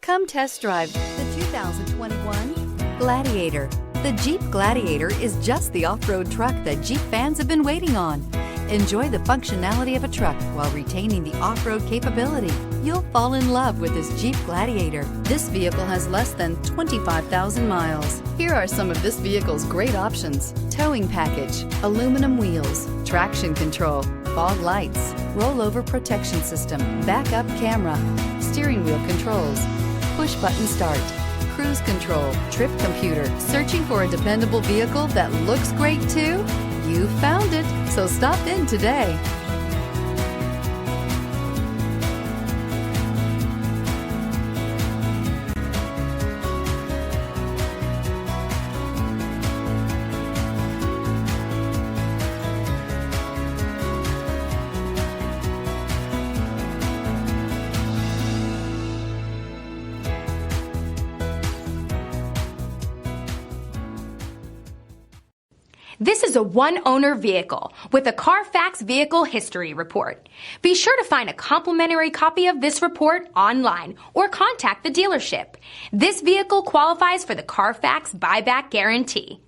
Come test drive the 2021 Gladiator. The Jeep Gladiator is just the off-road truck that Jeep fans have been waiting on. Enjoy the functionality of a truck while retaining the off-road capability. You'll fall in love with this Jeep Gladiator. This vehicle has less than 25,000 miles. Here are some of this vehicle's great options: towing package, aluminum wheels, traction control, fog lights, rollover protection system, backup camera, steering wheel controls, push button start, cruise control, trip computer. Searching for a dependable vehicle that looks great too? You found it, so stop in today. This is a one-owner vehicle with a Carfax Vehicle History Report. Be sure to find a complimentary copy of this report online or contact the dealership. This vehicle qualifies for the Carfax Buyback Guarantee.